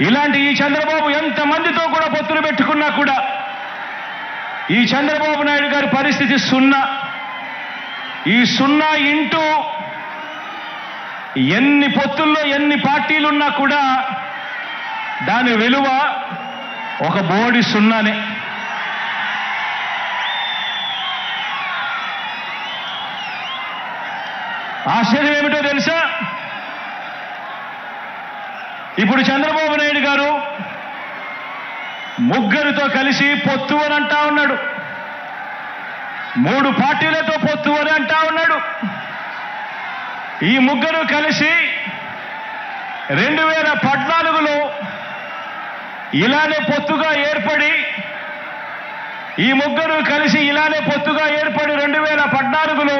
ఇలాంటి ఈ చంద్రబాబు ఎంతమందితో కూడా పొత్తులు పెట్టుకున్నా కూడా ఈ చంద్రబాబు నాయుడు గారి పరిస్థితి సున్నా. ఈ సున్నా ఇంటూ ఎన్ని పొత్తుల్లో ఎన్ని పార్టీలున్నా కూడా దాని విలువ ఒక బోడి సున్నానే. ఆశ్చర్యం ఏమిటో తెలుసా? ఇప్పుడు చంద్రబాబు నాయుడు గారు ముగ్గురితో కలిసి పొత్తు అని అంటా ఉన్నాడు. 3 పార్టీలతో పొత్తు అని అంటా ఉన్నాడు. ఈ ముగ్గురు కలిసి 2014లో ఇలానే పొత్తుగా ఏర్పడి 2014లో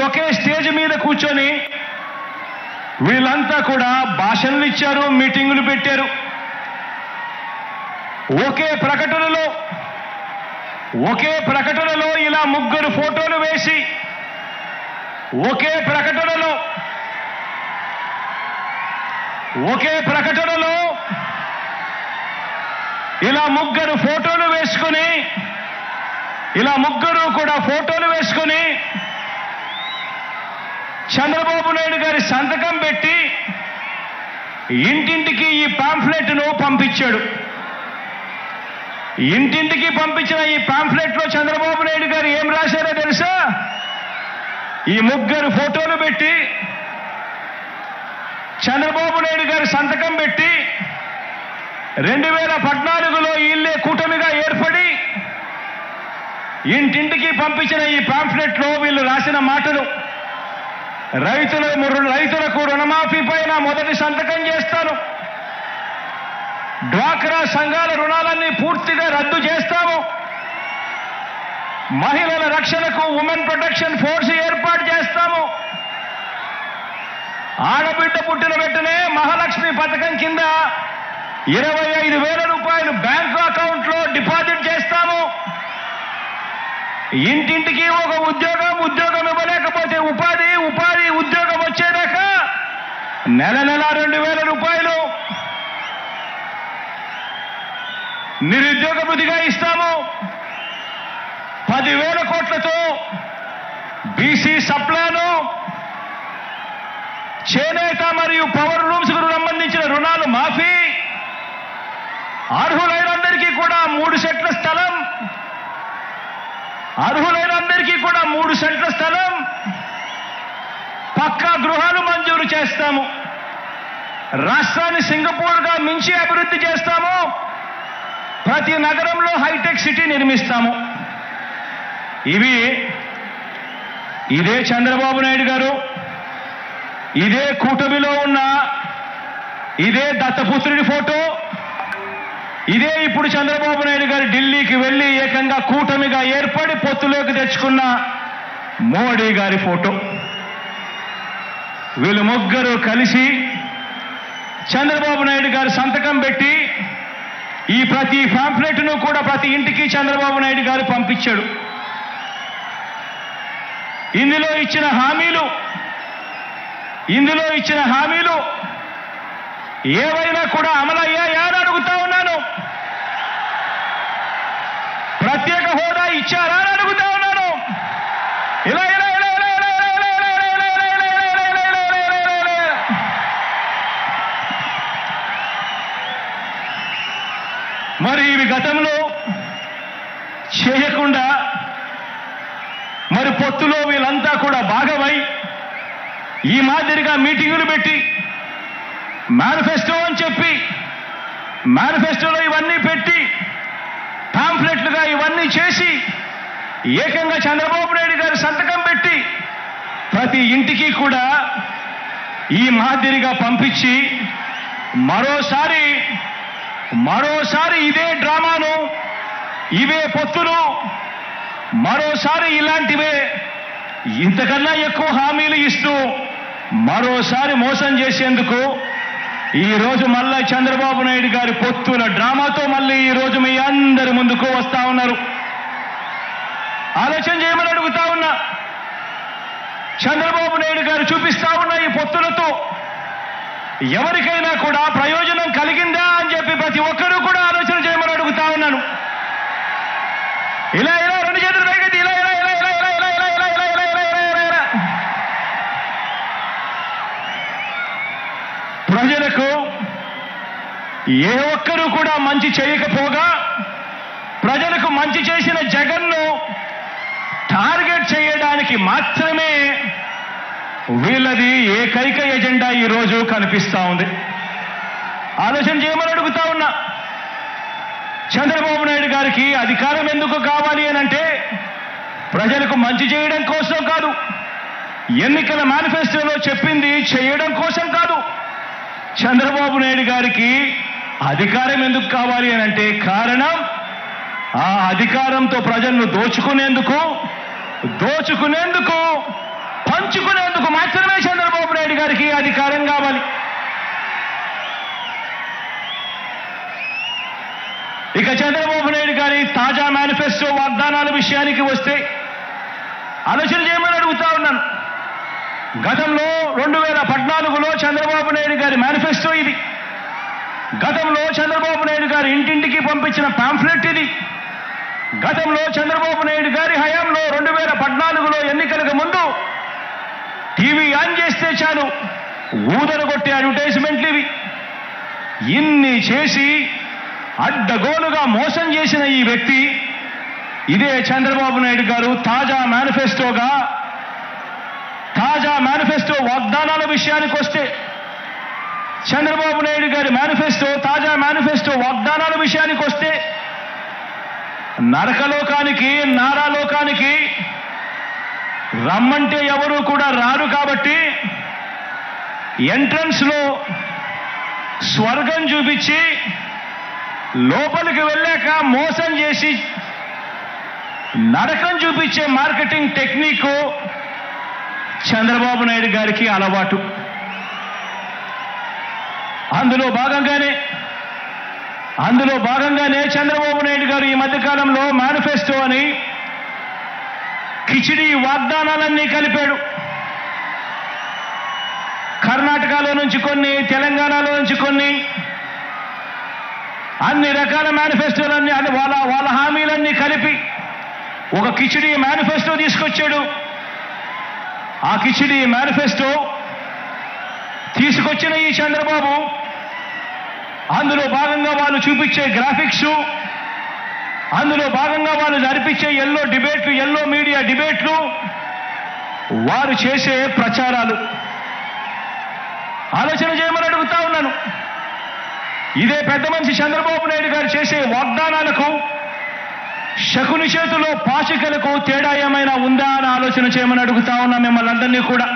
ఒకే స్టేజ్ మీద కూర్చొని వీళ్ళంతా కూడా భాషణలు ఇచ్చారు, మీటింగులు పెట్టారు. ఒకే ప్రకటనలో ఇలా ముగ్గురు ఫోటోలు వేసి ఒకే ప్రకటనలో ఇలా ముగ్గురు ఫోటోలు వేసుకొని చంద్రబాబు నాయుడు గారి సంతకం పెట్టి ఇంటింటికి ఈ పాంఫ్లెట్ను పంపించాడు. ఇంటింటికి పంపించిన ఈ పాంఫ్లెట్లో చంద్రబాబు నాయుడు గారు ఏం రాశారో తెలుసా? ఈ ముగ్గురు ఫోటోలు పెట్టి చంద్రబాబు నాయుడు గారి సంతకం పెట్టి 2014లో వీళ్ళే కూటమిగా ఏర్పడి ఇంటింటికి పంపించిన ఈ పాంఫ్లెట్లో వీళ్ళు రాసిన మాటలు: రైతులకు రుణమాఫీ పైన మొదటి సంతకం చేస్తాను, డ్వాక్రా సంఘాల రుణాలన్నీ పూర్తిగా రద్దు చేస్తాము, మహిళల రక్షణకు ఉమెన్ ప్రొటెక్షన్ ఫోర్స్ ఏర్పాటు చేస్తాము, ఆడబిడ్డ పుట్టిన వెంటనే మహాలక్ష్మి పథకం కింద 25,000 రూపాయలు బ్యాంకు అకౌంట్లో డిపాజిట్ చేస్తాము, ఇంటింటికి ఒక ఉద్యోగం ఇవ్వలేకపోతే ఉపాధి ఉద్యోగం వచ్చేదాకా నెల 2,000 రూపాయలు నిరుద్యోగ భృతిగా ఇస్తాము, 10,000 కోట్లతో బీసీ సప్లాను, చేనేత మరియు పవర్ లూమ్స్ కు సంబంధించిన రుణాలు మాఫీ, అర్హులైనందరికీ కూడా 3 సెంట్ల స్థలం, పక్కా గృహాలు మంజూరు చేస్తాము, రాష్ట్రాన్ని సింగపూర్గా మించి అభివృద్ధి చేస్తాము, ప్రతి నగరంలో హైటెక్ సిటీ నిర్మిస్తాము. ఇదే చంద్రబాబు నాయుడు గారు, ఇదే కూటమిలో ఉన్న ఇదే దత్తపుత్రుడి ఫోటో, ఇదే ఇప్పుడు చంద్రబాబు నాయుడు గారు ఢిల్లీకి వెళ్ళి ఏకంగా కూటమిగా ఏర్పడి పొత్తులోకి తెచ్చుకున్న మోడీ గారి ఫోటో. వీళ్ళు ముగ్గురు కలిసి చంద్రబాబు నాయుడు గారు సంతకం పెట్టి ఈ ప్రతి పాంఫ్లెట్ను కూడా ప్రతి ఇంటికి చంద్రబాబు నాయుడు గారు పంపించాడు. ఇందులో ఇచ్చిన హామీలు ఏవైనా కూడా అమలయ్యాయా అని అడుగుతా ఉన్నాను. ప్రత్యేక హోదా ఇచ్చారా అని అడుగుతా ఉన్నాను. మరి ఇవి గతంలో చేయకుండా మరి పొత్తులో వీళ్ళంతా కూడా భాగమై ఈ మాదిరిగా మీటింగులు పెట్టి మేనిఫెస్టో అని చెప్పి మేనిఫెస్టోలో ఇవన్నీ పెట్టి పాంఫ్లెట్లుగా ఇవన్నీ చేసి ఏకంగా చంద్రబాబు నాయుడు గారు సంతకం పెట్టి ప్రతి ఇంటికి కూడా ఈ మాదిరిగా పంపించి మరోసారి ఇదే డ్రామాను, ఇవే పొత్తులు, మరోసారి ఇలాంటివే ఇంతకన్నా ఎక్కువ హామీలు ఇస్తూ మరోసారి మోసం చేసేందుకు ఈరోజు మళ్ళా చంద్రబాబు నాయుడు గారి పొత్తుల డ్రామాతో మళ్ళీ ఈరోజు మీ అందరి ముందుకు వస్తా ఉన్నారు. ఆలోచన చేయమని అడుగుతా ఉన్నా. చంద్రబాబు నాయుడు గారు చూపిస్తా ఉన్న ఈ పొత్తులతో ఎవరికైనా కూడా ప్రయోజనం కలిగిందా అని చెప్పి ప్రతి ఒక్కరూ కూడా ఆలోచన చేయమని అడుగుతా ఉన్నాను. ఇలా ఇలా రెండు చేతులు పైకెత్తి ఇలా ఇలా ఇలా ఇలా ఇలా ఇలా ఇలా ఇలా ఇలా ఇలా ఇలా ఇలా ఇలా ప్రజలకు ఏ ఒక్కరూ కూడా మంచి చేయకపోగా ప్రజలకు మంచి చేసిన జగన్ను టార్గెట్ చేయడానికి మాత్రమే వీళ్ళది ఏకైక ఎజెండా ఈరోజు కనిపిస్తా ఉంది. ఆలోచన చేయమని అడుగుతా ఉన్నా. చంద్రబాబు నాయుడు గారికి అధికారం ఎందుకు కావాలి అనంటే ప్రజలకు మంచి చేయడం కోసం కాదు, ఎన్నికల మేనిఫెస్టోలో చెప్పింది చేయడం కోసం కాదు. చంద్రబాబు నాయుడు గారికి అధికారం ఎందుకు కావాలి అనంటే కారణం ఆ అధికారంతో ప్రజలను దోచుకునేందుకు పంచుకునేందుకు మాత్రమే చంద్రబాబు నాయుడు గారికి అధికారం కావాలి. ఇక చంద్రబాబు నాయుడు గారి తాజా మేనిఫెస్టో వాగ్దానాల విషయానికి వస్తే ఆలోచన చేయమని అడుగుతా ఉన్నాను. గతంలో 2014లో చంద్రబాబు నాయుడు గారి మేనిఫెస్టో ఇది. గతంలో చంద్రబాబు నాయుడు గారు ఇంటింటికి పంపించిన పాంఫ్లెట్ ఇది. గతంలో చంద్రబాబు నాయుడు గారి హయాంలో 2014లో ఎన్నికలకు ముందు టీవీ ఆన్ చేస్తే చాలు ఊదరగొట్టే అడ్వర్టైజ్మెంట్లు ఇవి. ఇన్ని చేసి అడ్డగోలుగా మోసం చేసిన ఈ వ్యక్తి ఇదే చంద్రబాబు నాయుడు గారు తాజా మేనిఫెస్టో వాగ్దానాల విషయానికి వస్తే చంద్రబాబు నాయుడు గారి తాజా మేనిఫెస్టో వాగ్దానాల విషయానికి వస్తే నరకలోకానికి నారాలోకానికి రమ్మంటే ఎవరు కూడా రారు కాబట్టి ఎంట్రన్స్ లో స్వర్గం చూపించి లోపలికి వెళ్ళాక మోసం చేసి నరకం చూపించే మార్కెటింగ్ టెక్నిక్ చంద్రబాబు నాయుడు గారికి అలవాటు. అందులో భాగంగానే చంద్రబాబు నాయుడు గారు ఈ మధ్యకాలంలో మేనిఫెస్టో అని కిచిడి వాగ్దానాలన్నీ కలిపాడు. కర్ణాటకలో నుంచి కొన్ని, తెలంగాణలో నుంచి కొన్ని, అన్ని రకాల మేనిఫెస్టోలన్నీ వాళ్ళ హామీలన్నీ కలిపి ఒక కిచిడి మేనిఫెస్టో తీసుకొచ్చాడు. ఆ కిచిడి మేనిఫెస్టో తీసుకొచ్చిన ఈ చంద్రబాబు అందులో భాగంగా వాళ్ళు చూపించే గ్రాఫిక్స్, అందులో భాగంగా వాళ్ళు జరిపించే ఎల్లో మీడియా డిబేట్లు, వారు చేసే ప్రచారాలు ఆలోచన చేయమని అడుగుతా ఉన్నాను. ఇదే పెద్ద మనిషి చంద్రబాబు నాయుడు గారు చేసే వాగ్దానాలకు శకుని చేతిలో పాచికలకు తేడా ఏమైనా ఉందా అని ఆలోచన చేయమని అడుగుతా ఉన్నా మిమ్మల్ని అందరినీ కూడా.